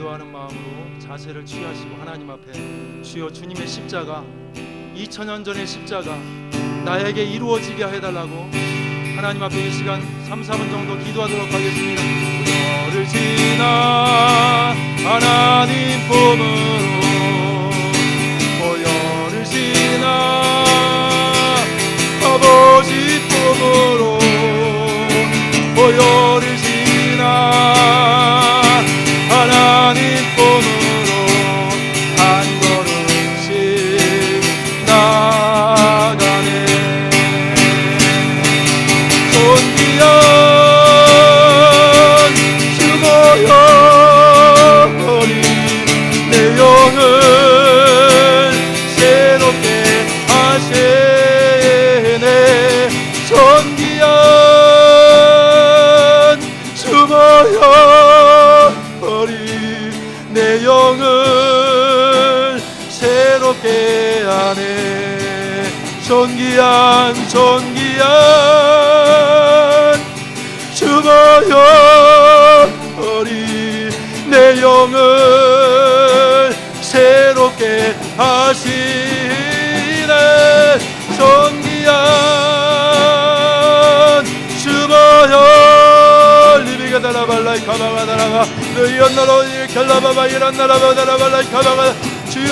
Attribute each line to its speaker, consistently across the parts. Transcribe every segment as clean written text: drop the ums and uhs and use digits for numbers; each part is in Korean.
Speaker 1: 기도하는 마음으로 자세를 취하시고 하나님 앞에 주여 주님의 십자가 2000년 전의 십자가 나에게 이루어지게 해달라고 하나님 앞에 이 시간 3, 4분 정도 기도하도록 하겠습니다. 부여를 지나 하나님 품으로 보혈을 지나 아버지 품으로 보혈을 지나 하나님 품으로 한 걸음씩 나가네. 존귀한 주보혈이 내 영을 새롭게 하시네. 존귀한 주보혈이 내 영을 새롭게 하네. 존귀한 주보혈이 내 영을 새롭게 하시네. 존귀한 주보혈 리비가 달아발라이 가방아 달아가 너희 연나로 결라바바 이란 나라바 달아발라이 가방아 주여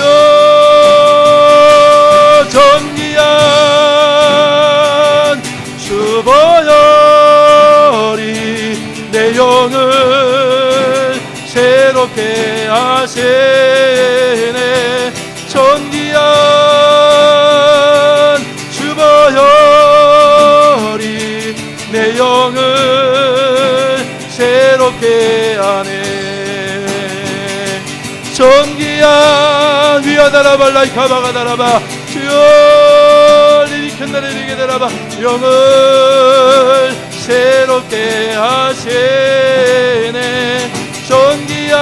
Speaker 1: 존귀한 주보혈이 내 영을 새롭게 하시네. 존귀한 주보혈이 내 영을 새롭게 하네. 존귀한 위아다라발라이 가바가다라바 주여 리리켄다리리게 다라바 영을 새롭게 하시네. 존귀한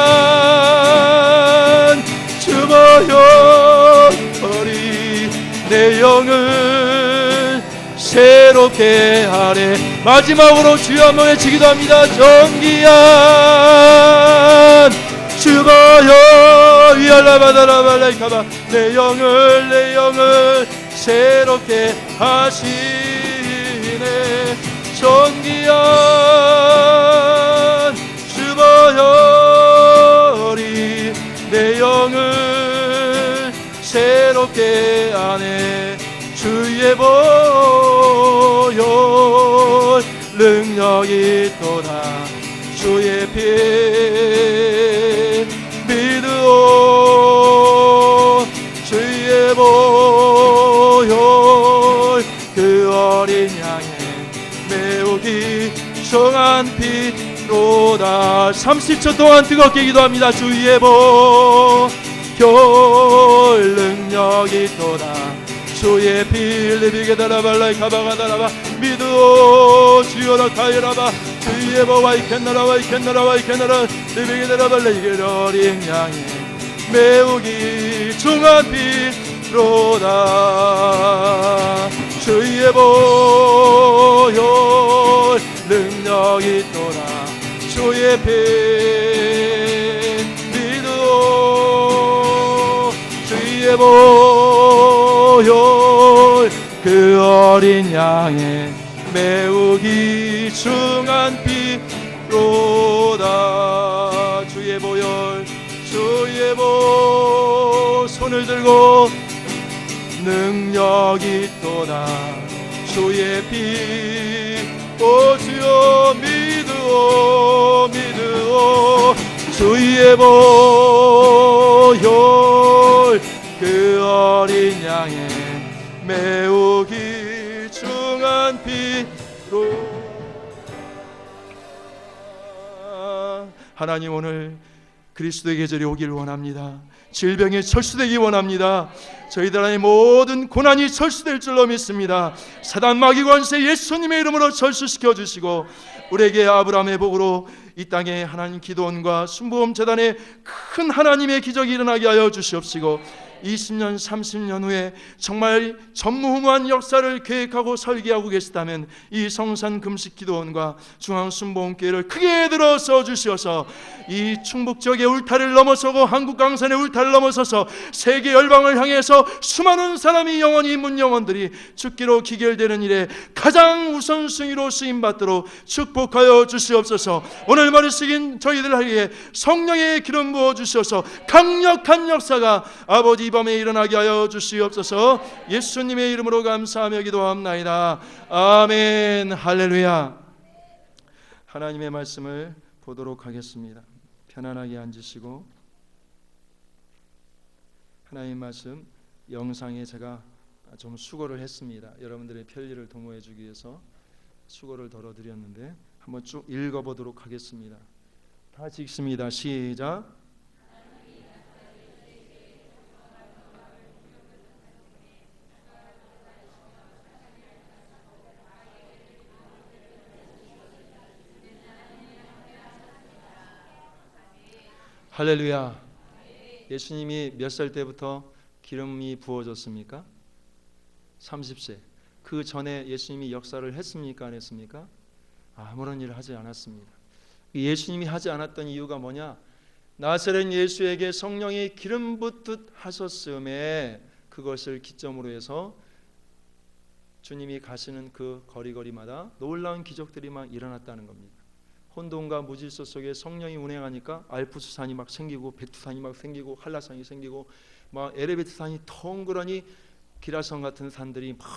Speaker 1: 주보혈이 내 영을 새롭게 하네. 마지막으로 주여 한번 외치기도 합니다. 존귀한 주보혈 위알라바다라발라이카바 내 영을 새롭게 하시네. 존귀한 주보혈이 내 영을 새롭게 하네. 주의 보혈 능력이 또다 주의 피 믿으오. 주의 보혈 그 어린 양의 매우 귀중한 피로다. 30초 동안 뜨겁게 기도합니다. 주의 보혈 능력이 또다 주의 피 리비게 다라발라이 가바가다라바 믿으오. 주여라 가이라바 주의 보와 이캔나라와 이캔나라와 이캔나라 리비게 다라발라이 그 어린 양의 매우 귀중한 피로다. 주의 보혈 능력이 또다 주의 피 믿으오. 주의 보혈 그 어린 양의 매우 귀중한 피로다. 주의 보혈 주의 보혈 손을 들고 능력이 또다 주의 피 오 주여 믿으오 믿으오. 주의 보혈 그 어린 양의 매우 귀중한 피로. 하나님 오늘 그리스도의 계절이 오길 원합니다. 질병이 철수되기 원합니다. 저희들 안에 모든 고난이 철수될 줄로 믿습니다. 사단 마귀 권세 예수님의 이름으로 철수시켜 주시고 우리에게 아브라함의 복으로 이 땅에 하나님 기도원과 순복음 재단에 큰 하나님의 기적이 일어나게 하여 주시옵시고 20년 30년 후에 정말 전무후무한 역사를 계획하고 설계하고 계시다면 이 성산 금식기도원과 중앙순복음교회를 크게 들어서 주시어서 이 충북 지역의 울타리를 넘어서고 한국 강산의 울타리를 넘어서서 세계 열방을 향해서 수많은 사람이 영원히 문 영혼들이 죽기로 기결되는 일에 가장 우선순위로 쓰임받도록 축복하여 주시옵소서. 오늘 말씀인 저희들에게 성령의 기름 부어 주셔서 강력한 역사가 아버지 이 밤에 일어나게 하여 주시옵소서. 예수님의 이름으로 감사하며 기도합나이다. 아멘. 할렐루야. 하나님의 말씀을 보도록 하겠습니다. 편안하게 앉으시고, 하나님 말씀 영상에 제가 좀 수고를 했습니다. 여러분들의 편리를 도모해 주기 위해서 수고를 덜어드렸는데 한번 쭉 읽어보도록 하겠습니다. 다 같이 읽습니다. 시작. 할렐루야. 예수님이 몇 살 때부터 기름이 부어졌습니까? 30세. 그 전에 예수님이 역사를 했습니까? 안 했습니까? 아무런 일을 하지 않았습니다. 예수님이 하지 않았던 이유가 뭐냐? 나사렛 예수에게 성령이 기름 붓듯 하셨음에 그것을 기점으로 해서 주님이 가시는 그 거리마다 놀라운 기적들이 막 일어났다는 겁니다. 혼돈과 무질서 속에 성령이 운행하니까 알프스산이 막 생기고 백두산이 막 생기고 한라산이 생기고 막 에레베트산이 덩그러니 기라성 같은 산들이 막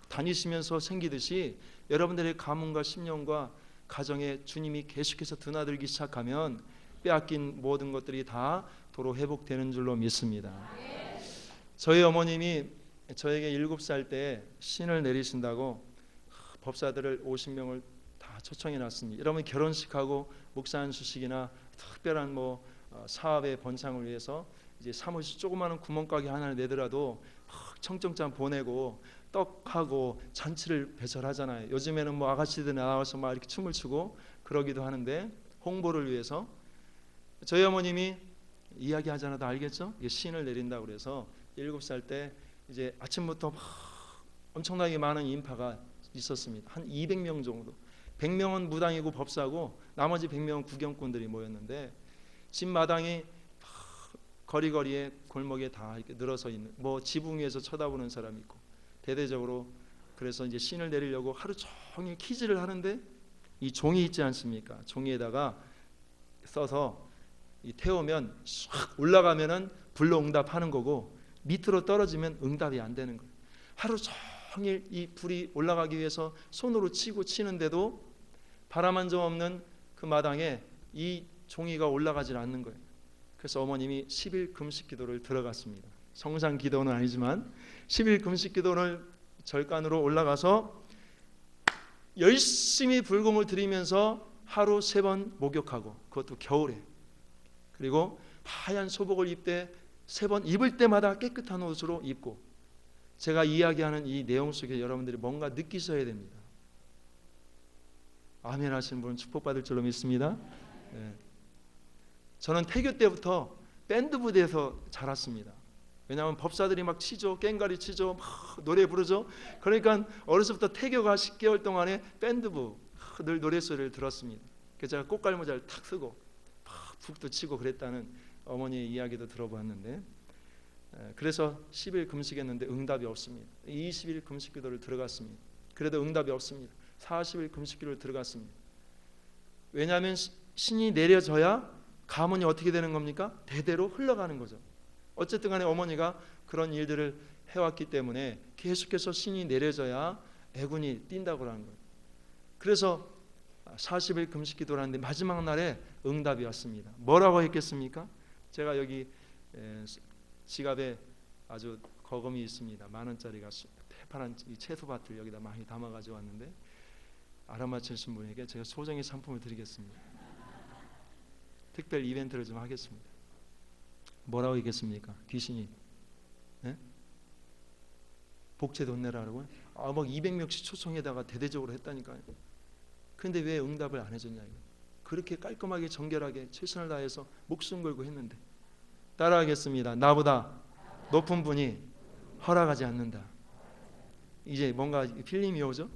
Speaker 1: 다니시면서 생기듯이 여러분들의 가문과 심령과 가정에 주님이 계속해서 드나들기 시작하면 빼앗긴 모든 것들이 다 도로 회복되는 줄로 믿습니다. 저희 어머님이 저에게 7살 때 신을 내리신다고 법사들을 50명을 다 초청해 놨습니다. 여러분 결혼식하고 목사 안수식이나 특별한 사업의 번창을 위해서 이제 사무실 조그마한 구멍가게 하나를 내더라도 청청장 보내고 떡하고 잔치를 배설하잖아요. 요즘에는 아가씨들 나와서 막 이렇게 춤을 추고 그러기도 하는데 홍보를 위해서 저희 어머님이 이야기하지 않아도 알겠죠? 이게 신을 내린다고 그래서 7살 때 이제 아침부터 막 엄청나게 많은 인파가 있었습니다. 한 200명 정도. 100명은 무당이고 법사고 나머지 100명은 구경꾼들이 모였는데 집 마당이 거리거리에 골목에 다 이렇게 늘어서 있는 지붕 위에서 쳐다보는 사람이 있고 대대적으로 그래서 이제 신을 내리려고 하루 종일 키즈를 하는데 이 종이 있지 않습니까? 종이에다가 써서 태우면 싹 올라가면은 불로 응답하는 거고 밑으로 떨어지면 응답이 안 되는 거예요. 하루 종일 이 불이 올라가기 위해서 손으로 치는데도 바람 한 점 없는 그 마당에 이 종이가 올라가질 않는 거예요. 그래서 어머님이 10일 금식 기도를 들어갔습니다. 성상 기도는 아니지만 10일 금식 기도를 절간으로 올라가서 열심히 불금을 드리면서 하루 3번 목욕하고 그것도 겨울에 그리고 하얀 소복을 입되 3번 입을 때마다 깨끗한 옷으로 입고 제가 이야기하는 이 내용 속에 여러분들이 뭔가 느끼셔야 됩니다. 아멘 하시는 분은 축복받을 줄로 믿습니다. 네. 저는 태교 때부터 밴드 부대에서 자랐습니다. 왜냐하면 법사들이 막 치죠, 깽가리 치죠, 막 노래 부르죠. 그러니까 어려서부터 태교가 10개월 동안에 밴드부 늘 노래소리를 들었습니다. 그래서 제가 꽃갈모자를 탁 쓰고 막 북도 치고 그랬다는 어머니의 이야기도 들어보았는데 그래서 10일 금식했는데 응답이 없습니다. 20일 금식 기도를 들어갔습니다. 그래도 응답이 없습니다. 40일 금식 기도를 들어갔습니다. 왜냐하면 신이 내려져야 가문이 어떻게 되는 겁니까? 대대로 흘러가는 거죠. 어쨌든 간에 어머니가 그런 일들을 해왔기 때문에 계속해서 신이 내려져야 애군이 뛴다고 하는 거예요. 그래서 40일 금식 기도를 하는데 마지막 날에 응답이 왔습니다. 뭐라고 했겠습니까? 제가 여기 지갑에 아주 거금이 있습니다. 10,000원짜리가 패파란 이 채소밭을 여기다 많이 담아 가지고 왔는데 알아맞히신 분에게 제가 소정의 상품을 드리겠습니다. 특별 이벤트를 좀 하겠습니다. 뭐라고 얘기했습니까? 귀신이 복채 돈 내라고 막 200명씩 초청에다가 대대적으로 했다니까요. 그런데 왜 응답을 안 해줬냐 이거. 그렇게 깔끔하게 정결하게 최선을 다해서 목숨 걸고 했는데 따라하겠습니다. 나보다 높은 분이 허락하지 않는다. 이제 뭔가 필름이 오죠.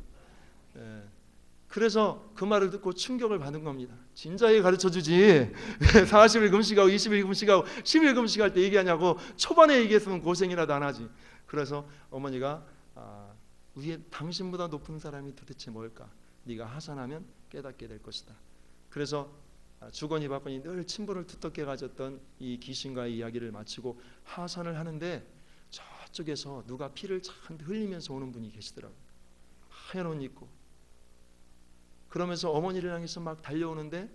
Speaker 1: 그래서 그 말을 듣고 충격을 받은 겁니다. 진작에 가르쳐주지 40일 금식하고 20일 금식하고 10일 금식할 때 얘기하냐고. 초반에 얘기했으면 고생이라도 안 하지. 그래서 어머니가 위에 당신보다 높은 사람이 도대체 뭘까? 네가 하산하면 깨닫게 될 것이다. 그래서 주거니 받거니 늘 침부를 두텁게 가졌던 이 귀신과의 이야기를 마치고 하산을 하는데 저쪽에서 누가 피를 잔뜩 흘리면서 오는 분이 계시더라고요. 하얀 옷 입고. 그러면서 어머니를 향해서 막 달려오는데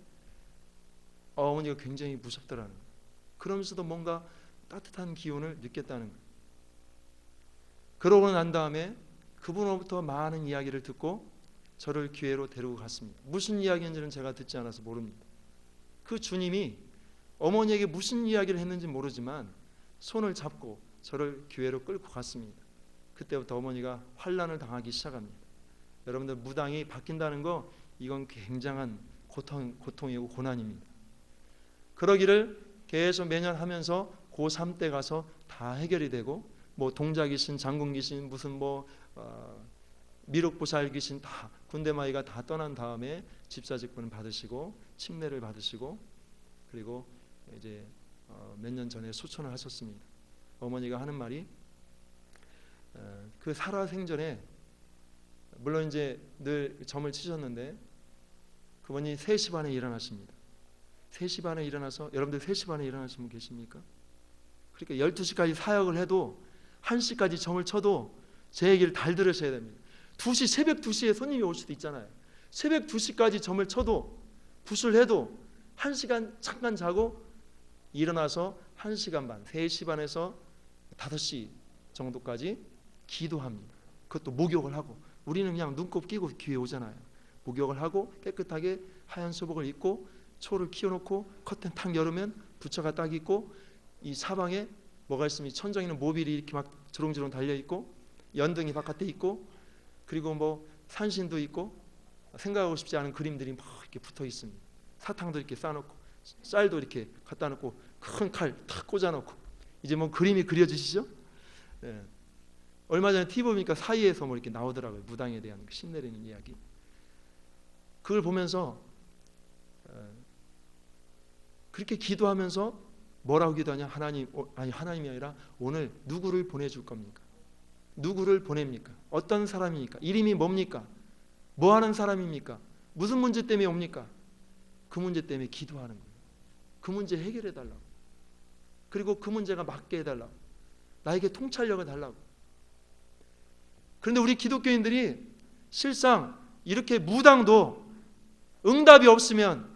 Speaker 1: 어머니가 굉장히 무섭더라는 거예요. 그러면서도 뭔가 따뜻한 기운을 느꼈다는 거예요. 그러고 난 다음에 그분으로부터 많은 이야기를 듣고 저를 교회로 데리고 갔습니다. 무슨 이야기인지는 제가 듣지 않아서 모릅니다. 그 주님이 어머니에게 무슨 이야기를 했는지 모르지만 손을 잡고 저를 교회로 끌고 갔습니다. 그때부터 어머니가 환난을 당하기 시작합니다. 여러분들 무당이 바뀐다는 거 이건 굉장한 고통이고 고난입니다. 그러기를 계속 매년 하면서 고3 때 가서 다 해결이 되고 뭐 동자 귀신, 장군 귀신, 무슨 미륵보살 귀신 다 군대마이가 다 떠난 다음에 집사직분을 받으시고 침례를 받으시고 그리고 이제 몇 년 전에 소천을 하셨습니다. 어머니가 하는 말이 그 살아생전에 물론 이제 늘 점을 치셨는데 그분이 3시 반에 일어나십니다. 3시 반에 일어나서 여러분들 3시 반에 일어나시는 분 계십니까? 그러니까 12시까지 사역을 해도 1시까지 점을 쳐도 제 얘기를 잘 들으셔야 됩니다. 2시 새벽 2시에 손님이 올 수도 있잖아요. 새벽 2시까지 점을 쳐도 붓을 해도 1시간 잠깐 자고 일어나서 1시간 반 3시 반에서 5시 정도까지 기도합니다. 그것도 목욕을 하고 우리는 그냥 눈곱 끼고 교회 오잖아요. 목욕을 하고 깨끗하게 하얀 소복을 입고 초를 키워놓고 커튼 탁 열으면 부처가 딱 있고 이 사방에 뭐가 있으면 천장에는 모빌이 이렇게 막 주렁주렁 달려있고 연등이 바깥에 있고 그리고 뭐 산신도 있고 생각하고 싶지 않은 그림들이 막 이렇게 붙어 있습니다. 사탕도 이렇게 쌓아놓고 쌀도 이렇게 갖다 놓고 큰 칼 탁 꽂아놓고 이제 뭐 그림이 그려지시죠? 네. 얼마 전에 TV 보니까 사이에서 뭐 이렇게 나오더라고요. 무당에 대한 신내리는 이야기. 그걸 보면서 그렇게 기도하면서 뭐라고 기도하냐? 하나님이 아니라 오늘 누구를 보내줄 겁니까? 누구를 보냅니까? 어떤 사람입니까? 이름이 뭡니까? 뭐 하는 사람입니까? 무슨 문제 때문에 옵니까? 그 문제 때문에 기도하는 거예요. 그 문제 해결해 달라고. 그리고 그 문제가 맞게 해달라고. 나에게 통찰력을 달라고. 그런데 우리 기독교인들이 실상 이렇게 무당도 응답이 없으면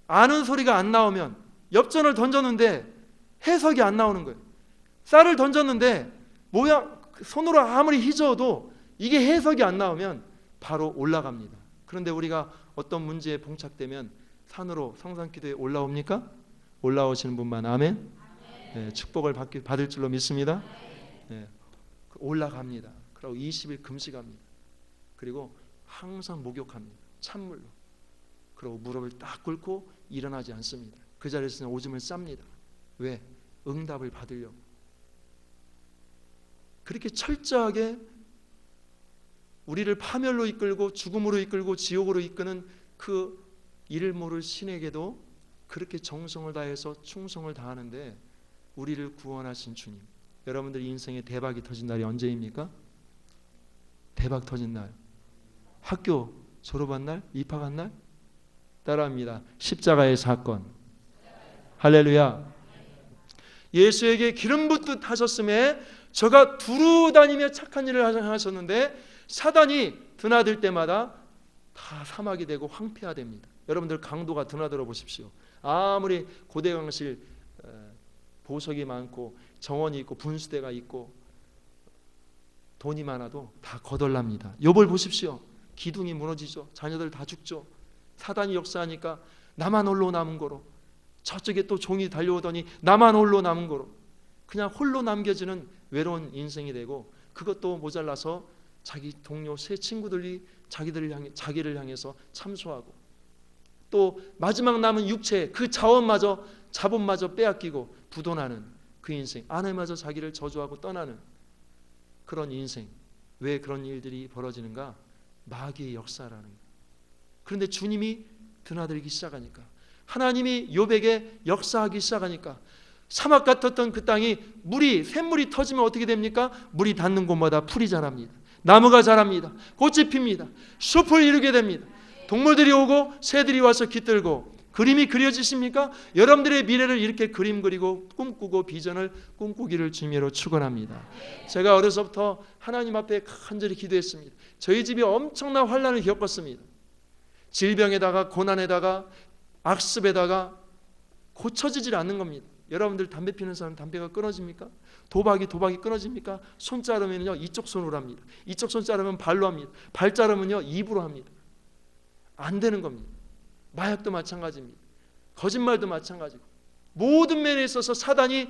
Speaker 1: 아는 소리가 안 나오면 엽전을 던졌는데 해석이 안 나오는 거예요. 쌀을 던졌는데 모양 손으로 아무리 휘저어도 이게 해석이 안 나오면 바로 올라갑니다. 그런데 우리가 어떤 문제에 봉착되면 산으로 성산기도에 올라옵니까? 올라오시는 분만 아멘. 네, 축복을 받을 줄로 믿습니다. 네, 올라갑니다. 그리고 20일 금식합니다. 그리고 항상 목욕합니다. 찬물로. 그리고 무릎을 딱 꿇고 일어나지 않습니다. 그 자리에서 오줌을 쌉니다. 왜? 응답을 받으려고. 그렇게 철저하게 우리를 파멸로 이끌고 죽음으로 이끌고 지옥으로 이끄는 그 이를 모를 신에게도 그렇게 정성을 다해서 충성을 다하는데 우리를 구원하신 주님. 여러분들 인생에 대박이 터진 날이 언제입니까? 대박 터진 날. 학교 졸업한 날? 입학한 날? 따라합니다. 십자가의 사건. 할렐루야. 예수에게 기름 붓듯 하셨음에 저가 두루 다니며 착한 일을 하셨는데 사단이 드나들 때마다 다 사막이 되고 황폐화됩니다. 여러분들 강도가 드나들어 보십시오. 아무리 고대강실 보석이 많고 정원이 있고 분수대가 있고 돈이 많아도 다 거덜납니다. 욥을 보십시오. 기둥이 무너지죠. 자녀들 다 죽죠. 사단이 역사하니까 나만 홀로 남은 거로, 저쪽에 또 종이 달려오더니 나만 홀로 남은 거로, 그냥 홀로 남겨지는 외로운 인생이 되고, 그것도 모자라서 자기 동료 새 친구들이 자기를 향해서 참소하고, 또 마지막 남은 육체 그 자본마저 빼앗기고 부도나는 그 인생, 아내마저 자기를 저주하고 떠나는 그런 인생. 왜 그런 일들이 벌어지는가? 마귀의 역사라는 거예요. 그런데 주님이 드나들기 시작하니까, 하나님이 욥에게 역사하기 시작하니까, 사막 같았던 그 땅이 샘물이 터지면 어떻게 됩니까? 물이 닿는 곳마다 풀이 자랍니다. 나무가 자랍니다. 꽃이 핍니다. 숲을 이루게 됩니다. 동물들이 오고 새들이 와서 깃들고. 그림이 그려지십니까? 여러분들의 미래를 이렇게 그림 그리고 꿈꾸고 비전을 꿈꾸기를 주님으로 축원합니다. 제가 어려서부터 하나님 앞에 간절히 기도했습니다. 저희 집이 엄청난 환난을 겪었습니다. 질병에다가 고난에다가 악습에다가 고쳐지질 않는 겁니다. 여러분들 담배 피는 사람 담배가 끊어집니까? 도박이 끊어집니까? 손 자르면요 이쪽 손으로 합니다. 이쪽 손 자르면 발로 합니다. 발 자르면요 입으로 합니다. 안 되는 겁니다. 마약도 마찬가지입니다. 거짓말도 마찬가지고, 모든 면에 있어서 사단이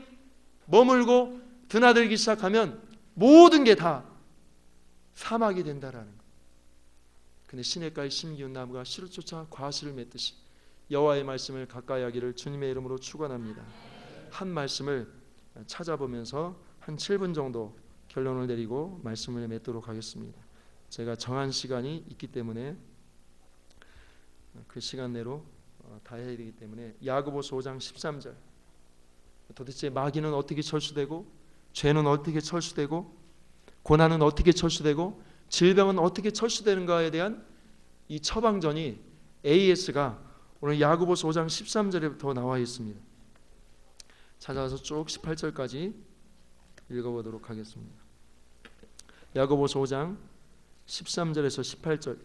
Speaker 1: 머물고 드나들기 시작하면 모든 게 다 사막이 된다라는 것. 근데 시냇가에 심기운 나무가 씨를 쫓아 과실을 맺듯이 여호와의 말씀을 가까이 하기를 주님의 이름으로 축원합니다. 한 말씀을 찾아보면서 한 7분 정도 결론을 내리고 말씀을 맺도록 하겠습니다. 제가 정한 시간이 있기 때문에 그 시간 내로 다 해야 되기 때문에, 야고보서 5장 13절. 도대체 마귀는 어떻게 철수되고, 죄는 어떻게 철수되고, 고난은 어떻게 철수되고, 질병은 어떻게 철수되는가에 대한 이 처방전이 AS가 오늘 야고보서 5장 13절에부터 나와 있습니다. 찾아와서 쭉 18절까지 읽어보도록 하겠습니다. 야고보서 5장 13절에서 18절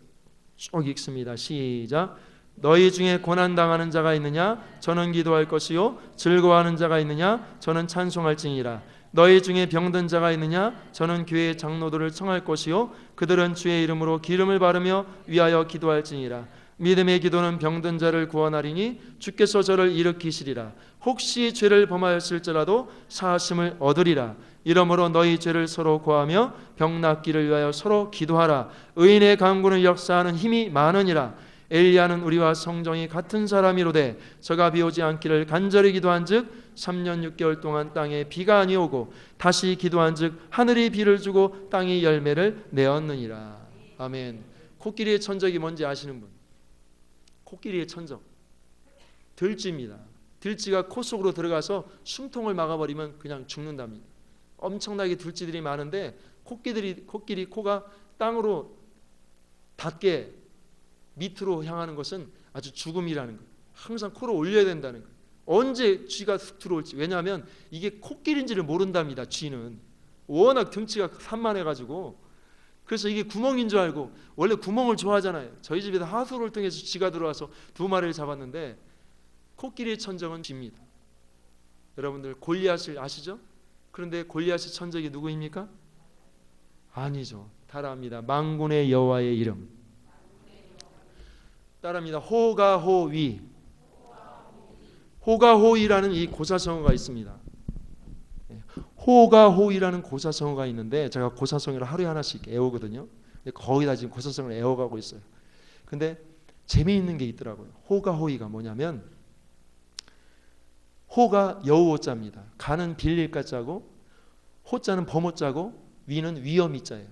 Speaker 1: 쭉 읽습니다. 시작. 너희 중에 고난당하는 자가 있느냐? 저는 기도할 것이요. 즐거워하는 자가 있느냐? 저는 찬송할지니라. 너희 중에 병든 자가 있느냐? 저는 교회의 장로들을 청할 것이요. 그들은 주의 이름으로 기름을 바르며 위하여 기도할지니라. 믿음의 기도는 병든 자를 구원하리니 주께서 저를 일으키시리라. 혹시 죄를 범하였을지라도 사하심을 얻으리라. 이러므로 너희 죄를 서로 고하며 병 낫기를 위하여 서로 기도하라. 의인의 간구는 역사하는 힘이 많으니라. 엘리야는 우리와 성정이 같은 사람이로되 저가 비 오지 않기를 간절히 기도한즉 3년 6개월 동안 땅에 비가 아니오고 다시 기도한즉 하늘이 비를 주고 땅이 열매를 내었느니라. 아멘. 코끼리의 천적이 뭔지 아시는 분? 코끼리의 천적, 들쥐입니다. 들쥐가 코 속으로 들어가서 숨통을 막아버리면 그냥 죽는답니다. 엄청나게 들쥐들이 많은데 코끼리 코가 땅으로 닿게 밑으로 향하는 것은 아주 죽음이라는 거예요. 항상 코를 올려야 된다는 거예요. 언제 쥐가 들어올지. 왜냐하면 이게 코끼리인지를 모른답니다. 쥐는 워낙 등치가 산만해가지고. 그래서 이게 구멍인 줄 알고, 원래 구멍을 좋아하잖아요. 저희 집에도 하수를 통해서 쥐가 들어와서 2마리를 잡았는데, 코끼리의 천적은 쥐입니다. 여러분들 골리앗을 아시죠? 그런데 골리앗의 천적이 누구입니까? 아니죠. 따라합니다. 만군의 여호와의 이름. 따라합니다. 호가호위. 호가호위라는 이 고사성어가 있습니다. 호가호위라는 고사성어가 있는데, 제가 고사성어를 하루에 하나씩 애우거든요. 근데 거의 다 지금 고사성어를 애워가고 있어요. 근데 재미있는 게 있더라고요. 호가호위가 뭐냐면, 호가 여우호자입니다. 가는 빌릴가 자고, 호자는 범호자고, 위는 위험이자예요.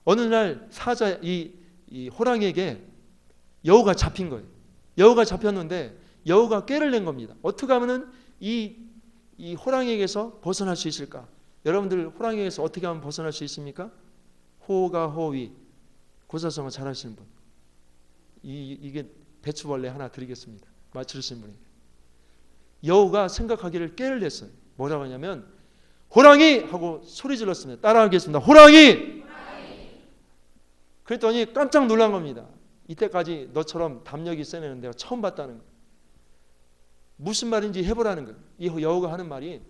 Speaker 1: 어느 날 사자 이 호랑이에게 여우가 잡힌 거예요. 여우가 잡혔는데 여우가 꾀를 낸 겁니다. 어떻게 하면은 이 호랑이에게서 벗어날 수 있을까? 여러분들 호랑이에게서 어떻게 하면 벗어날 수 있습니까? 호가호위. 고사성어 잘 하시는 분. 이게 배추벌레 하나 드리겠습니다. 맞추신 분에게. 여우가 생각하기를 꾀를 냈어요. 뭐라고 하냐면 호랑이! 하고 소리 질렀습니다. 따라하겠습니다. 호랑이! 그랬더니 깜짝 놀란 겁니다. 이때까지 너처럼 담력이 세는 내가 처음 봤다는 거예요. 무슨 말인지 해보라는 거예요. 이 여우가 하는 말이,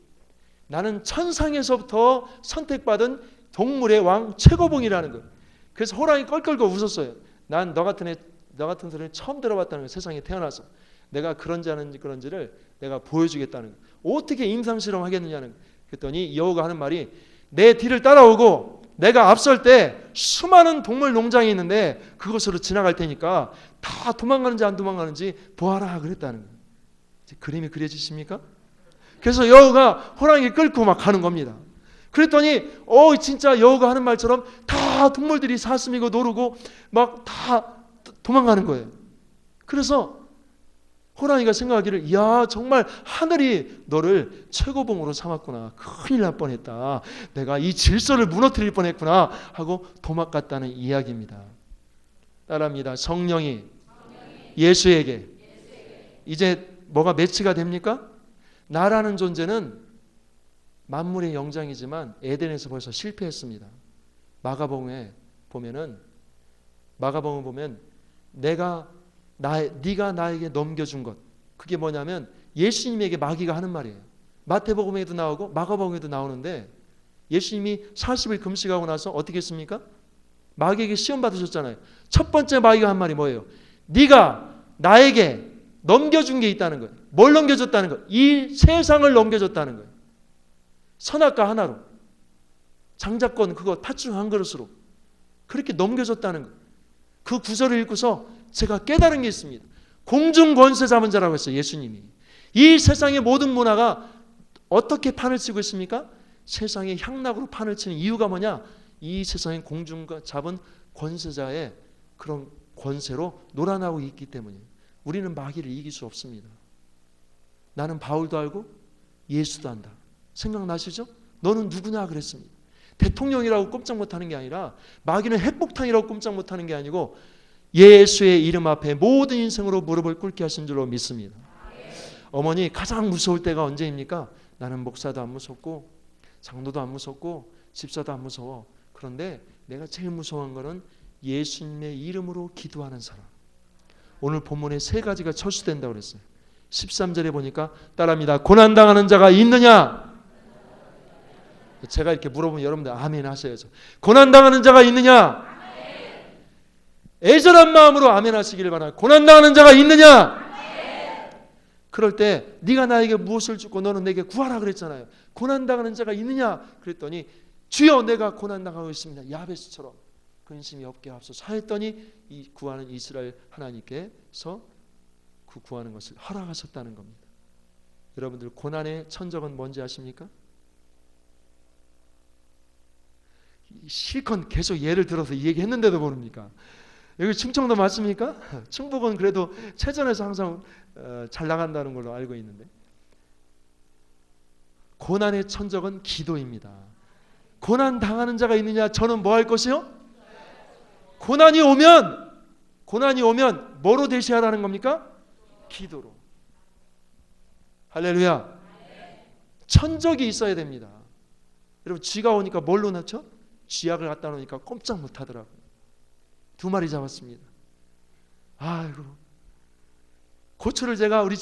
Speaker 1: 나는 천상에서부터 선택받은 동물의 왕 최고봉이라는 거예요. 그래서 호랑이 껄껄거 웃었어요. 난 너 같은 소리를 처음 들어봤다는 거예요. 세상에 태어나서. 내가 그런지 아닌지 그런지를 내가 보여주겠다는 거예요. 어떻게 임상실험 하겠느냐는 거예요. 그랬더니 여우가 하는 말이, 내 뒤를 따라오고 내가 앞설 때 수많은 동물 농장이 있는데 그곳으로 지나갈 테니까 다 도망가는지 안 도망가는지 보아라 그랬다는 거예요. 그림이 그려지십니까? 그래서 여우가 호랑이 끌고 막 가는 겁니다. 그랬더니 진짜 여우가 하는 말처럼 다 동물들이 사슴이고 노르고 막 다 도망가는 거예요. 그래서 호랑이가 생각하기를, 이야, 정말 하늘이 너를 최고봉으로 삼았구나. 큰일 날 뻔했다. 내가 이 질서를 무너뜨릴 뻔했구나 하고 도망갔다는 이야기입니다. 따라합니다. 성령이 예수에게 이제 뭐가 매치가 됩니까? 나라는 존재는 만물의 영장이지만 에덴에서 벌써 실패했습니다. 마가복음에 보면 네가 나에게 넘겨준 것, 그게 뭐냐면 예수님에게 마귀가 하는 말이에요. 마태복음에도 나오고 마가복음에도 나오는데, 예수님이 40일 금식하고 나서 어떻게 했습니까? 마귀에게 시험 받으셨잖아요. 첫 번째 마귀가 한 말이 뭐예요? 네가 나에게 넘겨준 게 있다는 거예요. 뭘 넘겨줬다는 거예요? 이 세상을 넘겨줬다는 거예요. 선악과 하나로, 장자권 그거 팥죽 한 그릇으로 그렇게 넘겨줬다는 거예요. 그 구절을 읽고서 제가 깨달은 게 있습니다. 공중 권세 잡은 자라고 했어요. 예수님이. 이 세상의 모든 문화가 어떻게 판을 치고 있습니까? 세상의 향락으로 판을 치는 이유가 뭐냐? 이 세상의 공중 잡은 권세자의 그런 권세로 놀아나고 있기 때문이에요. 우리는 마귀를 이길 수 없습니다. 나는 바울도 알고 예수도 안다. 생각나시죠? 너는 누구냐 그랬습니다. 대통령이라고 꼼짝 못하는 게 아니라, 마귀는 핵폭탄이라고 꼼짝 못하는 게 아니고 예수의 이름 앞에 모든 인생으로 무릎을 꿇게 하신 줄로 믿습니다. 어머니, 가장 무서울 때가 언제입니까? 나는 목사도 안 무섭고 장로도 안 무섭고 집사도 안 무서워. 그런데 내가 제일 무서운 거는 예수님의 이름으로 기도하는 사람. 오늘 본문에 세 가지가 철수된다고 그랬어요. 13절에 보니까 따라합니다. 고난당하는 자가 있느냐? 제가 이렇게 물어보면 여러분들 아멘 하셔야죠. 고난당하는 자가 있느냐? 애절한 마음으로 아멘 하시기를 바랍니다. 고난당하는 자가 있느냐? 그럴 때 네가 나에게 무엇을 주고 너는 내게 구하라 그랬잖아요. 고난당하는 자가 있느냐? 그랬더니 주여 내가 고난당하고 있습니다. 야베스처럼 근심이 없게 하옵소서 하였더니 이 구하는 이스라엘 하나님께서 그 구하는 것을 허락하셨다는 겁니다. 여러분들, 고난의 천적은 뭔지 아십니까? 실컷 계속 예를 들어서 얘기했는데도 모릅니까? 여기 충청도 맞습니까? 충북은 그래도 체전에서 항상 잘 나간다는 걸로 알고 있는데, 고난의 천적은 기도입니다. 고난 당하는 자가 있느냐? 저는 뭐 할 것이요? 고난이 오면 뭐로 대시하라는 겁니까? 기도로. 할렐루야. 천적이 있어야 됩니다. 여러분, 쥐가 오니까 뭘로 낳죠? 쥐약을 갖다 놓으니까 꼼짝 못 하더라고요. 2마리 잡았습니다. 아이고, 고추를 제가 우리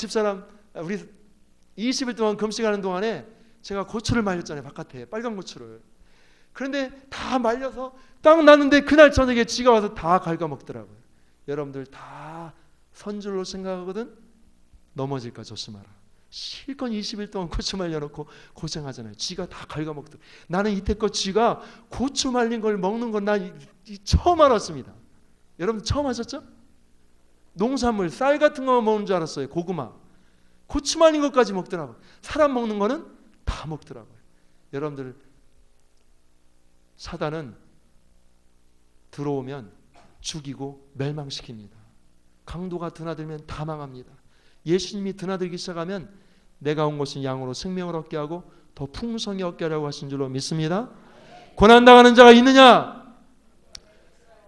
Speaker 1: 20일 동안 금식하는 동안에 제가 고추를 말렸잖아요. 바깥에 빨간 고추를. 그런데 다 말려서 딱 놨는데 그날 저녁에 쥐가 와서 다 갉아먹더라고요. 여러분들 다 선줄로 생각하거든 넘어질까 조심하라. 실컷 20일 동안 고추 말려놓고 고생하잖아요. 쥐가 다 갉아먹더라고요. 나는 이때껏 쥐가 고추 말린 걸 먹는 건 나 처음 알았습니다. 여러분 처음 하셨죠? 농산물, 쌀 같은 거 먹는 줄 알았어요. 고구마. 고추 말린 것까지 먹더라고요. 사람 먹는 거는 다 먹더라고요. 여러분들, 사단은 들어오면 죽이고 멸망시킵니다. 강도가 드나들면 다 망합니다. 예수님이 드나들기 시작하면 내가 온 것은 양으로 생명을 얻게 하고 더 풍성히 얻게 하려고 하신 줄로 믿습니다. 고난당하는 자가 있느냐?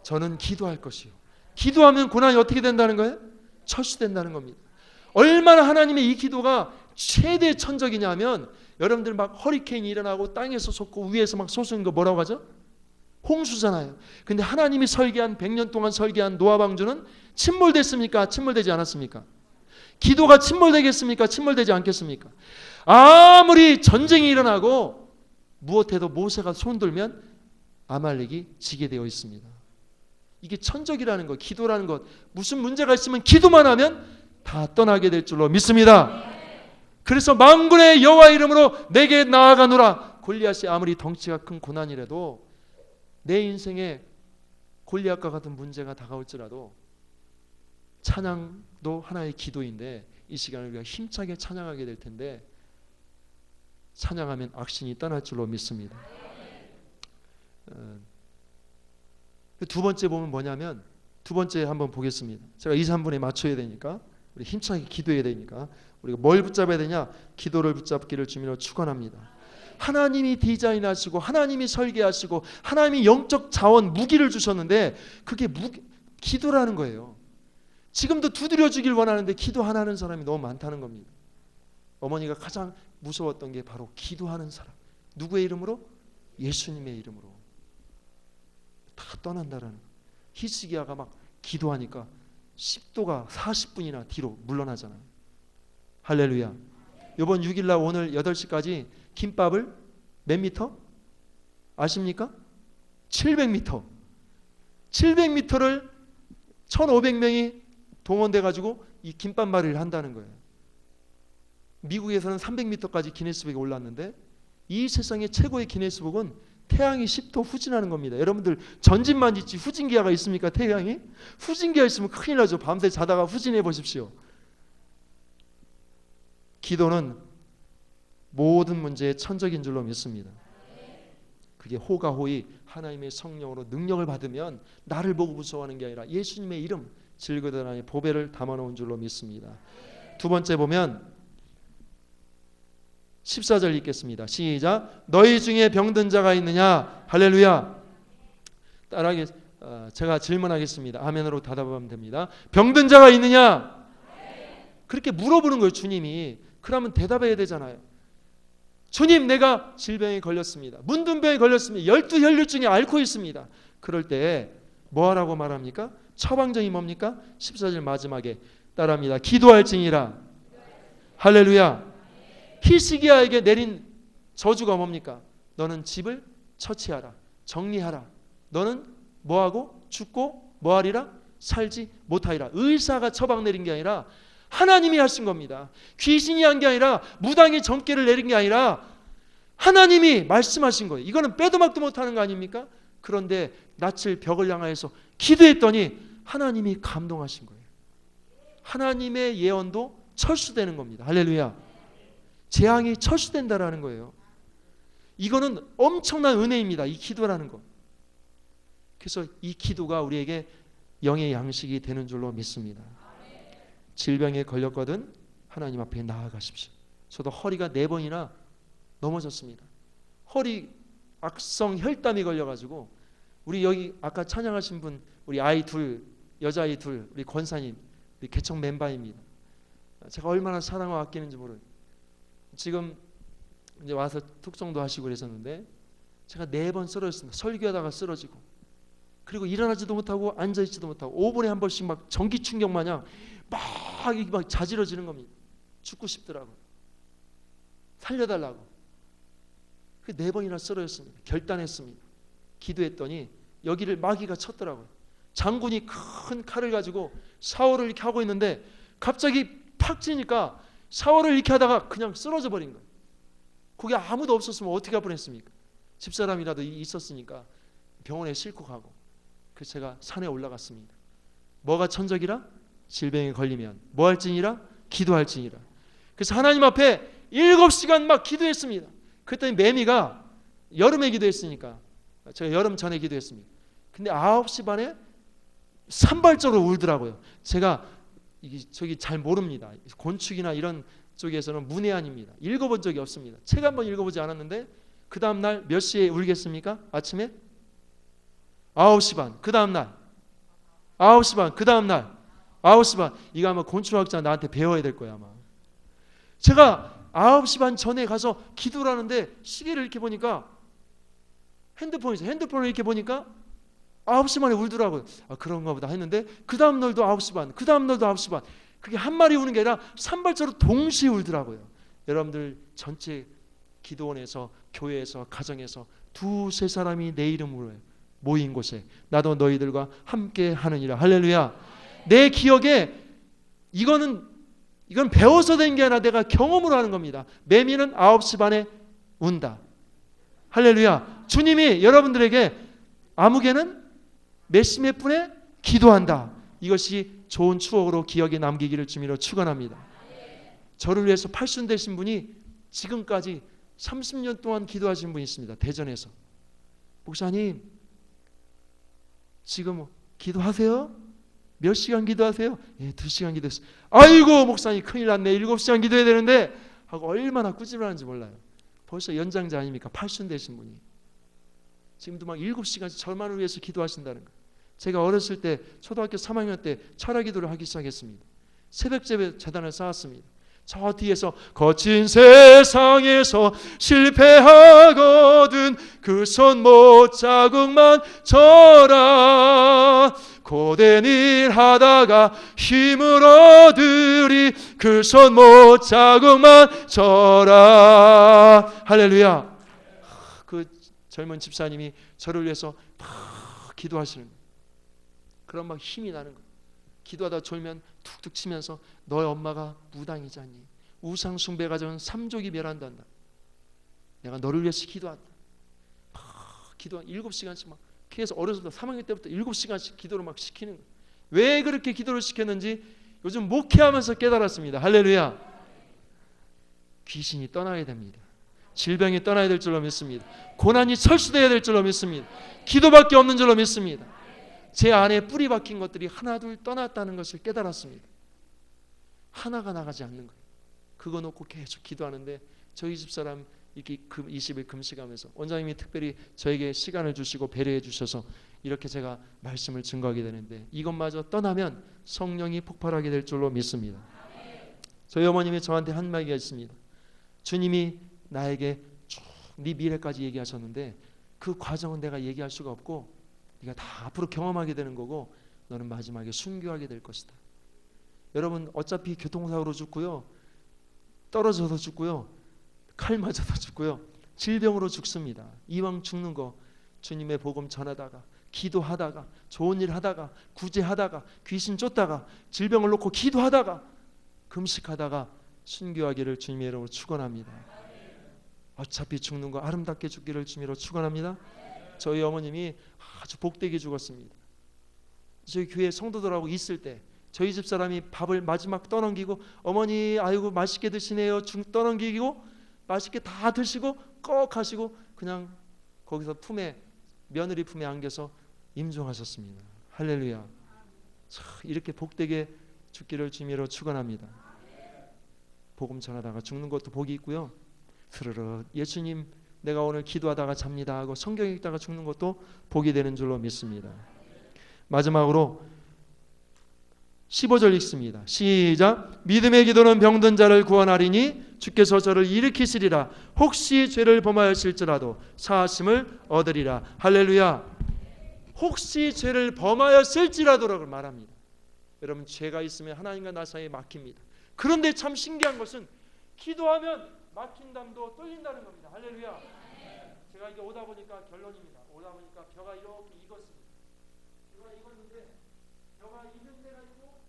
Speaker 1: 저는 기도할 것이요. 기도하면 고난이 어떻게 된다는 거예요? 철수된다는 겁니다. 얼마나 하나님의 이 기도가 최대 천적이냐면, 여러분들 막 허리케인이 일어나고 땅에서 솟고 위에서 막 솟는 거 뭐라고 하죠? 홍수잖아요. 근데 하나님이 설계한 100년 동안 설계한 노아 방주는 침몰됐습니까? 침몰되지 않았습니까? 기도가 침몰되겠습니까? 침몰되지 않겠습니까? 아무리 전쟁이 일어나고 무엇해도 모세가 손들면 아말렉이 지게 되어 있습니다. 이게 천적이라는 것, 기도라는 것. 무슨 문제가 있으면 기도만 하면 다 떠나게 될 줄로 믿습니다. 그래서 만군의 여호와 이름으로 내게 나아가노라. 골리앗이 아무리 덩치가 큰 고난이라도, 내 인생에 골리앗과 같은 문제가 다가올지라도 찬양도 하나의 기도인데, 이 시간을 우리가 힘차게 찬양하게 될 텐데,
Speaker 2: 찬양하면 악신이 떠날 줄로 믿습니다. 두 번째 보면 뭐냐면, 두 번째 한번 보겠습니다. 제가 2, 3분에 맞춰야 되니까, 우리 힘차게 기도해야 되니까, 우리가 뭘 붙잡아야 되냐? 기도를 붙잡기를 주님으로 축원합니다. 하나님이 디자인하시고 하나님이 설계하시고 하나님이 영적 자원, 무기를 주셨는데 그게 기도라는 거예요. 지금도 두드려 주길 원하는데 기도 안 하는 사람이 너무 많다는 겁니다. 어머니가 가장 무서웠던 게 바로 기도하는 사람. 누구의 이름으로? 예수님의 이름으로. 다 떠난다라는 거예요. 히스기야가 막 기도하니까 10도가 40분이나 뒤로 물러나잖아요. 할렐루야. 이번 6일날 오늘 8시까지 김밥을 몇 미터? 아십니까? 700m. 700m를 1500명이 동원돼 가지고 이 김밥말이를 한다는 거예요. 미국에서는 300m까지 기네스북에 올랐는데 이 세상의 최고의 기네스북은 태양이 10도 후진하는 겁니다. 여러분들 전진만 있지 후진기하가 있습니까? 태양이? 후진기가 있으면 큰일 나죠. 밤새 자다가 후진해 보십시오. 기도는 모든 문제의 천적인 줄로 믿습니다. 그게 호가호의 하나님의 성령으로 능력을 받으면 나를 보고 무서워하는 게 아니라 예수님의 이름 질그다나의 보배를 담아놓은 줄로 믿습니다. 두 번째 보면 14절 읽겠습니다. 시작. 너희 중에 병든 자가 있느냐? 할렐루야. 따라하게 제가 질문하겠습니다. 아멘으로 대답하면 됩니다. 병든 자가 있느냐? 그렇게 물어보는 거예요. 주님이. 그러면 대답해야 되잖아요. 주님, 내가 질병에 걸렸습니다. 문둥병에 걸렸습니다. 12혈류 중에 앓고 있습니다. 그럴 때 뭐하라고 말합니까? 처방전이 뭡니까? 14절 마지막에 따라합니다. 기도할지니라. 할렐루야. 히스기야에게 내린 저주가 뭡니까? 너는 집을 처치하라. 정리하라. 너는 뭐하고? 죽고 뭐하리라? 살지 못하리라. 의사가 처방 내린 게 아니라 하나님이 하신 겁니다. 귀신이 한 게 아니라 무당이 점괘를 내린 게 아니라 하나님이 말씀하신 거예요. 이거는 빼도 박도 못하는 거 아닙니까? 그런데 낯을 벽을 향하여서 기도했더니 하나님이 감동하신 거예요. 하나님의 예언도 철수되는 겁니다. 할렐루야. 재앙이 철수된다라는 거예요. 이거는 엄청난 은혜입니다. 이 기도라는 거. 그래서 이 기도가 우리에게 영의 양식이 되는 줄로 믿습니다. 질병에 걸렸거든 하나님 앞에 나아가십시오. 저도 허리가 4번이나 넘어졌습니다. 허리 악성 혈담이 걸려가지고 우리 여기 아까 찬양하신 분 우리 아이 둘 여자아이 둘 우리 권사님 우리 개척 멤버입니다. 제가 얼마나 사랑하고 아끼는지 모르요. 지금 이제 와서 특성도 하시고 그랬었는데 제가 4번 쓰러졌습니다. 설교하다가 쓰러지고 그리고 일어나지도 못하고 앉아있지도 못하고 5분에 한 번씩 막 전기 충격 마냥 막 자지러지는 겁니다. 죽고 싶더라고요. 살려달라고. 그 4번이나 쓰러졌습니다. 결단했습니다. 기도했더니 여기를 마귀가 쳤더라고요. 장군이 큰 칼을 가지고 샤워를 이렇게 하고 있는데 갑자기 팍 찌니까 샤워를 이렇게 하다가 그냥 쓰러져 버린 거예요. 거기 아무도 없었으면 어떻게 할 뻔했습니까? 집사람이라도 있었으니까 병원에 싣고 가고 그래서 제가 산에 올라갔습니다. 뭐가 천적이라? 질병에 걸리면 뭐 할지니라? 기도할지니라. 그래서 하나님 앞에 7시간 막 기도했습니다. 그랬더니 매미가 여름에 기도했으니까 제가 여름 전에 기도했습니다. 근데 9시 반에 산발적으로 울더라고요. 제가 저기 잘 모릅니다. 건축이나 이런 쪽에서는 문외한입니다. 읽어본 적이 없습니다. 책 한번 읽어보지 않았는데 그 다음날 몇 시에 울겠습니까? 아침에 9시 반. 그 다음날 9시 반. 그 다음날 9시 반. 이거 아마 곤충학자 나한테 배워야 될 거야 아마. 제가 9시 반 전에 가서 기도를 하는데 시계를 이렇게 보니까 핸드폰을 이렇게 보니까 9시 반에 울더라고요. 아 그런가 보다 했는데 그 다음 날도 9시 반. 그 다음 날도 9시 반. 그게 한 마리 우는 게 아니라 산발적으로 동시에 울더라고요. 여러분들 전체 기도원에서 교회에서 가정에서 2-3 사람이 내 이름으로 모인 곳에 나도 너희들과 함께 하느니라. 할렐루야. 내 기억에 이건 배워서 된 게 아니라 내가 경험으로 하는 겁니다. 매미는 9시 반에 운다. 할렐루야. 주님이 여러분들에게 아무개는 몇 시 몇 분에 기도한다. 이것이 좋은 추억으로 기억에 남기기를 주님으로 축원합니다. 저를 위해서 팔순 되신 분이 지금까지 30년 동안 기도하신 분이 있습니다. 대전에서. 목사님, 지금 기도하세요? 몇 시간 기도하세요? 예, 2시간 기도했어요. 아이고 목사님 큰일 났네. 7시간 기도해야 되는데 하고 얼마나 꾸지람하는지 몰라요. 벌써 연장자 아닙니까? 80 되신 분이. 지금도 막 7시간씩 저만을 위해서 기도하신다는 거예요. 제가 어렸을 때 초등학교 3학년 때 철야 기도를 하기 시작했습니다. 새벽 재단을 쌓았습니다. 저 뒤에서 거친 세상에서 실패하거든 그 손못 자국만 져라. 고된 일 하다가 힘을 얻으리 그 손못 자국만 져라. 할렐루야. 그 젊은 집사님이 저를 위해서 막 기도하시는 거예요. 그럼 막 힘이 나는 거예요. 기도하다 졸면 툭툭 치면서 너의 엄마가 무당이지 않니? 우상 숭배 가정은 삼족이 멸한단다. 내가 너를 위해서 기도한다. 기도 7시간씩 막 그래서 어렸을 때 3학년 때부터 7시간씩 기도를 막 시키는 거예요. 왜 그렇게 기도를 시켰는지 요즘 목회하면서 깨달았습니다. 할렐루야. 귀신이 떠나야 됩니다. 질병이 떠나야 될 줄로 믿습니다. 고난이 철수되어야 될 줄로 믿습니다. 기도밖에 없는 줄로 믿습니다. 제 안에 뿌리 박힌 것들이 하나둘 떠났다는 것을 깨달았습니다. 하나가 나가지 않는 거예요. 그거 놓고 계속 기도하는데 저희 집사람 이렇게 20일 금식하면서 원장님이 특별히 저에게 시간을 주시고 배려해 주셔서 이렇게 제가 말씀을 증거하게 되는데 이것마저 떠나면 성령이 폭발하게 될 줄로 믿습니다. 저희 어머님이 저한테 한 말이 있습니다. 주님이 나에게 쭉 네 미래까지 얘기하셨는데 그 과정은 내가 얘기할 수가 없고 네가 다 앞으로 경험하게 되는 거고 너는 마지막에 순교하게 될 것이다. 여러분 어차피 교통사고로 죽고요. 떨어져서 죽고요. 칼 맞아서 죽고요. 질병으로 죽습니다. 이왕 죽는 거 주님의 복음 전하다가 기도하다가 좋은 일 하다가 구제하다가 귀신 쫓다가 질병을 놓고 기도하다가 금식하다가 순교하기를 주님의 이름으로 축원합니다. 어차피 죽는 거 아름답게 죽기를 주님으로 축원합니다. 저희 어머님이 아주 복되게 죽었습니다. 저희 교회 성도들하고 있을 때 저희 집사람이 밥을 마지막 떠넘기고 어머니 아이고 맛있게 드시네요 떠넘기고 맛있게 다 드시고 꺽 하시고 그냥 거기서 며느리 품에 안겨서 임종하셨습니다. 할렐루야. 이렇게 복되게 죽기를 주님으로 축원합니다. 복음 전하다가 죽는 것도 복이 있고요. 스르르 예수님 내가 오늘 기도하다가 잡니다 하고 성경 읽다가 죽는 것도 복이 되는 줄로 믿습니다. 마지막으로 15절 읽습니다. 시작. 믿음의 기도는 병든 자를 구원하리니 주께서 저를 일으키시리라. 혹시 죄를 범하였을지라도 사하심을 얻으리라. 할렐루야. 혹시 죄를 범하였을지라도라고 말합니다. 여러분 죄가 있으면 하나님과 나 사이에 막힙니다. 그런데 참 신기한 것은 기도하면 막힌 담도 뚫린다는 겁니다. 할렐루야. 제가 이게 오다 보니까 결론입니다. 오다 보니까 벼가 이렇게 익었습니다. 벼가 익었는데 벼가 익은 데가 있고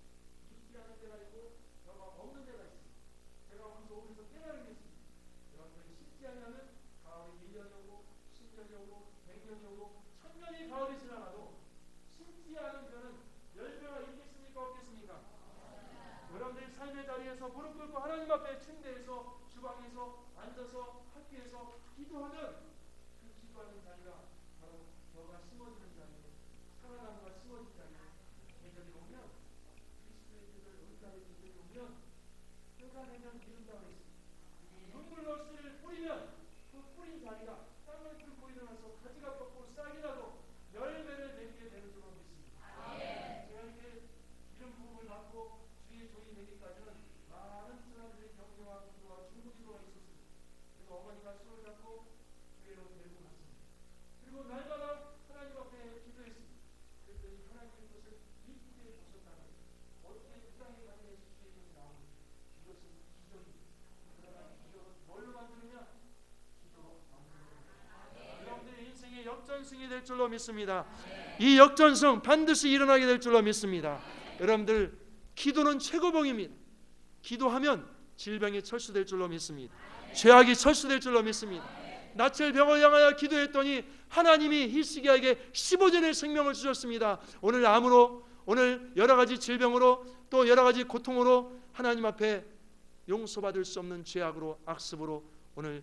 Speaker 2: 익지 않은 데가 있고 벼가 없는 데가 있습니다. 제가 오면서 깨달으겠습니다. 여러분들이 심지 않으면 가을이 1년이 오고 10년이 오고 100년이 오고 1000년이 가을이 지나가도 심지 않은 벼는 열벼가 있겠습니까 없겠습니까? 여러분들이 삶의 자리에서 무릎 꿇고 하나님 앞에 침대에서 주방에서 앉아서 학교에서 기도하면 그 기도하는 자리가 바로 벼가 심어지는 자리고 사과나무가 심어진 자리고 계절이 오면 그리스도의 계절 은가의 계절이 오면 벼가 되면 기른다고 했습니다. 눈물러스를 뿌리면 그 뿌린 자리가 땅을 뚫고 일어나서 가지가 뻗고 싹이 나도 열매를 맺게 되는 줄로 믿습니다. 제가 이렇게 기름 부음을 받고 주의 종이 되기까지는 많은 사람들의 격려와 기도와 중보기도가 있었습니다. 그래서 어머니가 손을 잡고 교회로 데리고 갔습니다. 그리고 날마다 하나님 앞에 기도했습니다. 그랬더니 하나님의 것을 이쁘게 보셨다는 어떻게 그 땅에 가정에서 주의 종이 나오는 이것은 기적입니다. 그러나 기적은 뭘로 만드느냐? 기도로 만드는 겁니다. 여러분들의 인생의 역전승이 될 줄로 믿습니다. 이 역전승 반드시 일어나게 될 줄로 믿습니다. 여러분들 기도는 최고봉입니다. 기도하면 질병이 철수될 줄로 믿습니다. 죄악이 철수될 줄로 믿습니다. 낯을 병을 향하여 기도했더니 하나님이 히스기야에게 15전의 생명을 주셨습니다. 오늘 암으로 오늘 여러 가지 질병으로 또 여러 가지 고통으로 하나님 앞에 용서받을 수 없는 죄악으로 악습으로 오늘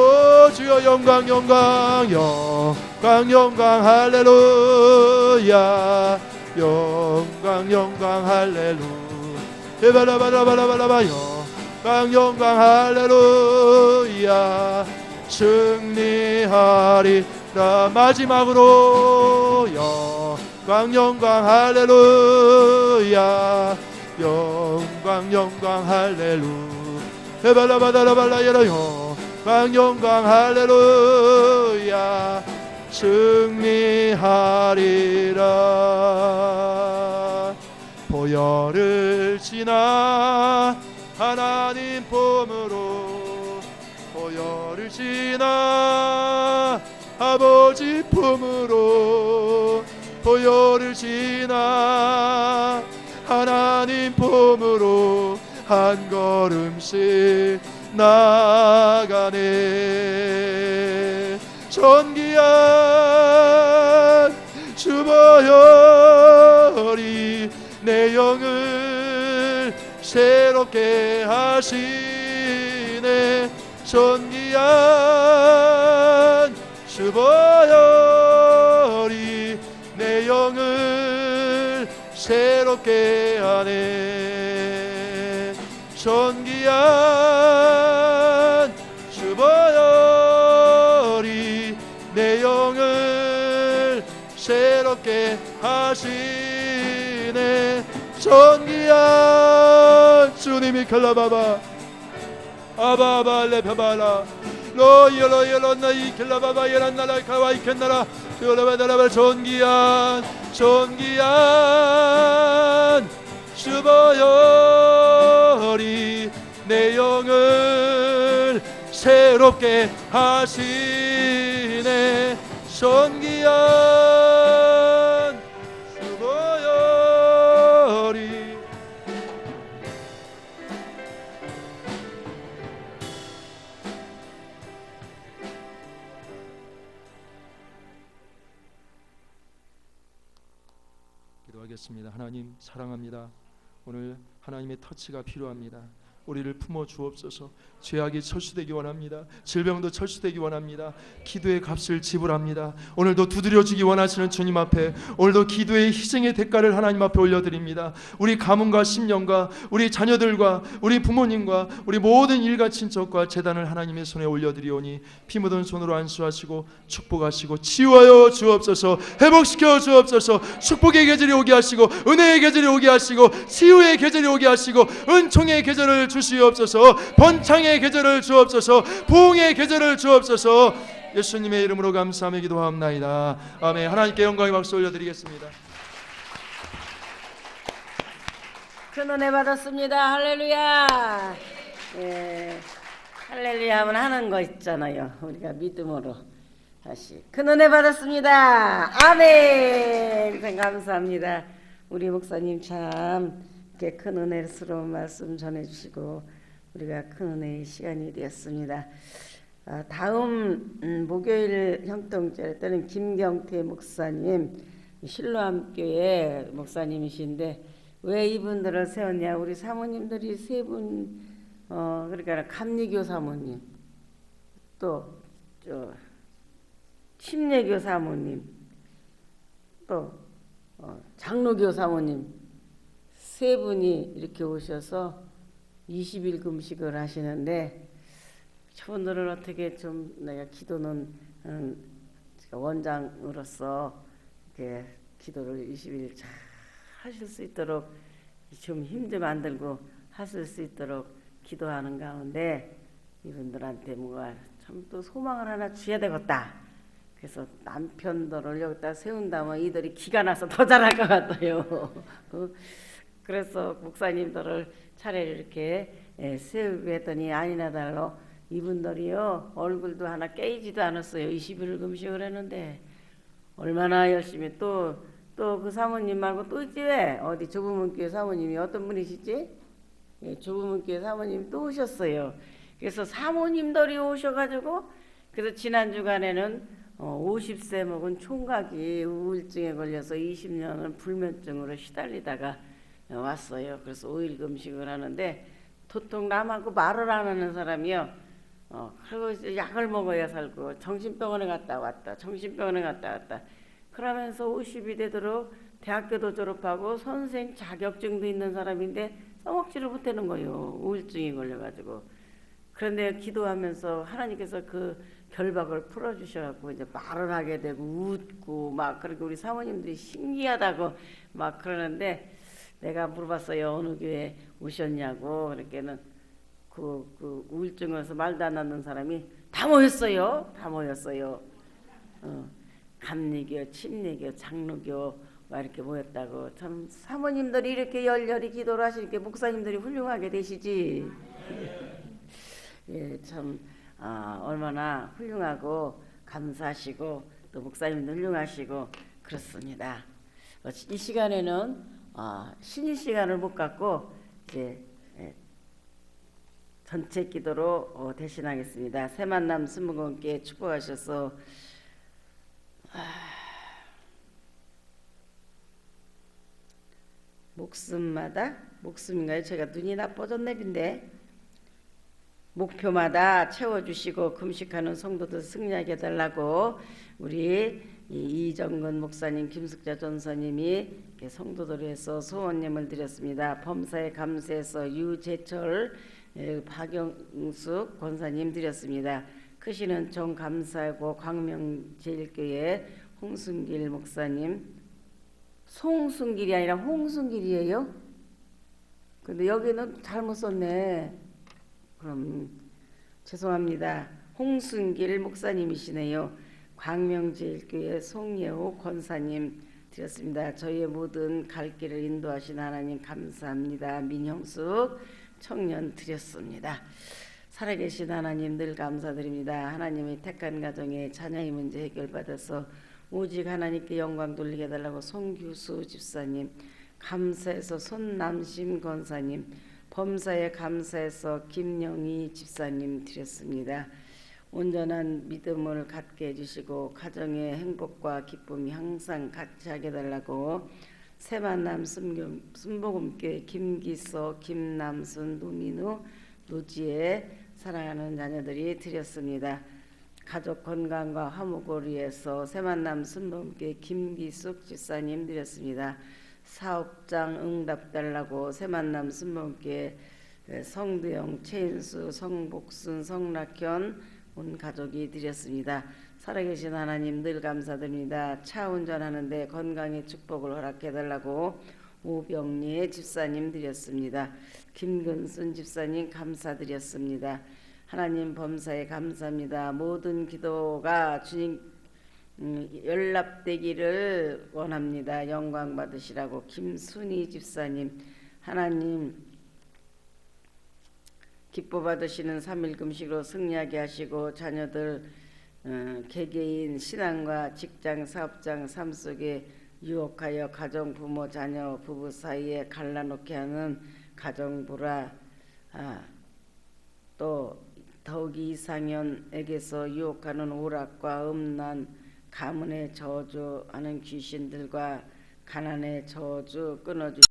Speaker 2: 오 주여 영광 영광 영광 영광 할렐루야 영광 영광 할렐루야 바라바라바라바라바 영광 영광 할렐루야 승리하리라 마지막으로 영광 영광 할렐루야 영광 영광 할렐루야 바라바라바라바라 영광 영광 할렐루야 승리하리라 보혈을 지나 하나님 품으로 보혈을 지나 아버지 품으로 보혈을 지나 하나님 품으로 한 걸음씩 나가네 존귀한 주 보혈이 내 영을 새롭게 하시네 존귀한 주 보혈이 내 영을 새롭게 하네 존귀한 주 보혈이 내 영을 새롭게 하시네 존귀한 주님이 칼라바바 아바바 레파바라 로이로이로 나이 칼라바바 예란나라 카와이 켄나라 요라바다라바 존귀한 주보혈이 내 영을 새롭게 하시네 존귀한 주보혈이 기도하겠습니다. 하나님 사랑합니다. 오늘 하나님의 터치가 필요합니다. 우리를 품어 주옵소서. 죄악이 철수되기 원합니다. 질병도 철수되기 원합니다. 기도의 값을 지불합니다. 오늘도 두드려주기 원하시는 주님 앞에 오늘도 기도의 희생의 대가를 하나님 앞에 올려드립니다. 우리 가문과 심령과 우리 자녀들과 우리 부모님과 우리 모든 일가 친척과 재단을 하나님의 손에 올려드리오니 피 묻은 손으로 안수하시고 축복하시고 치유하여 주옵소서. 회복시켜 주옵소서. 축복의 계절이 오게 하시고 은혜의 계절이 오게 하시고 치유의 계절이 오게 하시고 은총의 계절을 주시옵소서. 번창의 계절을 주옵소서. 부흥의 계절을 주옵소서. 예수님의 이름으로 감사하며 기도하옵나이다. 아멘. 하나님께 영광의 박수 올려드리겠습니다.
Speaker 3: 큰 은혜 받았습니다. 할렐루야. 예, 할렐루야 하면 하는 거 있잖아요. 우리가 믿음으로 다시 큰 은혜 받았습니다. 아멘. 감사합니다. 우리 목사님 참 이렇게 큰 은혜스러운 말씀 전해주시고 우리가 큰 은혜의 시간이 되었습니다. 다음 목요일 형통절 때는 김경태 목사님 실로암교회 목사님이신데 왜 이분들을 세웠냐? 우리 사모님들이 세 분, 그러니까 감리교 사모님, 또 침례교 사모님, 또 장로교 사모님 세 분이 이렇게 오셔서 20일 금식을 하시는데 저분들을 어떻게 좀 내가 기도는 원장으로서 이렇게 기도를 20일 잘 하실 수 있도록 좀 힘 좀 만들고 하실 수 있도록 기도하는 가운데 이분들한테 뭔가 참 또 소망을 하나 줘야 되겠다. 그래서 남편들을 여기다 세운다면 이들이 기가 나서 더 잘할 것 같아요. 그래서 목사님들을 차례를 이렇게 세우고 했더니 아니나 달로 이분들이요 얼굴도 하나 깨지도 않았어요. 20일 금식을 했는데 얼마나 열심히 또 그 사모님 말고 또 있지 왜? 어디 조부문교회 사모님이 어떤 분이시지? 조부문교회 사모님 또 오셨어요. 그래서 사모님들이 오셔가지고 그래서 지난 주간에는 50세 먹은 총각이 우울증에 걸려서 20년을 불면증으로 시달리다가 왔어요. 그래서 5일 금식을 하는데 도통 남하고 말을 안 하는 사람이요. 그리고 이제 약을 먹어야 살고 정신병원에 갔다 왔다. 정신병원에 갔다 왔다. 그러면서 50이 되도록 대학교도 졸업하고 선생 자격증도 있는 사람인데 써먹지를 못하는 거예요. 우울증이 걸려가지고. 그런데 기도하면서 하나님께서 그 결박을 풀어주셔갖고 이제 말을 하게 되고 웃고 막 그렇게 우리 사모님들이 신기하다고 막 그러는데 내가 물어봤어요. 어느 교회 오셨냐고. 그러니까는 그 우울증에서 말도 안 하는 사람이 다 모였어요. 다 모였어요. 감리교, 침례교, 장로교 막 이렇게 모였다고. 참 사모님들이 이렇게 열렬히 기도를 하시니까 목사님들이 훌륭하게 되시지. 예, 참 얼마나 훌륭하고 감사하시고 또 목사님도 훌륭하시고 그렇습니다. 이 시간에는 신의 시간을 못 갖고 이제 전체 기도로 대신하겠습니다. 새만남 스무건께 축복하셔서 목숨인가요? 제가 눈이 나빠졌네인데 목표마다 채워주시고 금식하는 성도들 승리하게 해달라고 우리 이정근 목사님, 김숙자 전사님이 성도들에서 소원님을 드렸습니다. 범사에 감사해서 유재철, 박영숙 권사님 드렸습니다. 크시는 정 감사하고 광명제일교회 홍순길 목사님, 송순길이 아니라 홍순길이에요? 근데 여기는 잘못 썼네. 그럼 죄송합니다. 홍순길 목사님이시네요. 광명제일교회 송예호 권사님 드렸습니다. 저희의 모든 갈 길을 인도하신 하나님 감사합니다. 민형숙 청년 드렸습니다. 살아계신 하나님 늘 감사드립니다. 하나님의 택한 가정에 자녀의 문제 해결받아서 오직 하나님께 영광 돌리게 해달라고 송규수 집사님, 감사해서 손남심 권사님, 범사에 감사해서 김영희 집사님 드렸습니다. 온전한 믿음을 갖게 해주시고 가정의 행복과 기쁨이 항상 같이 하게 해달라고 새만남 순복음교회 김기서, 김남순, 노민우, 노지혜 사랑하는 자녀들이 드렸습니다. 가족 건강과 화목을 위해서 새만남 순복음교회 김기숙 집사님 드렸습니다. 사업장 응답 달라고 새만남 순복음교회 성두영, 최인수, 성복순, 성락현 온 가족이 드렸습니다. 살아계신 하나님 늘 감사드립니다. 차 운전하는데 건강의 축복을 허락해달라고 오병리 집사님 드렸습니다. 김근순 집사님 감사드렸습니다. 하나님 범사에 감사합니다. 모든 기도가 주님 연락되기를 원합니다. 영광 받으시라고 김순희 집사님, 하나님 기뻐 받으시는 3일 금식으로 승리하게 하시고 자녀들 개개인 신앙과 직장 사업장 삶 속에 유혹하여 가정 부모 자녀 부부 사이에 갈라놓게 하는 가정부라 또 더욱이 이상현에게서 유혹하는 오락과 음란 가문의 저주하는 귀신들과 가난의 저주 끊어주시고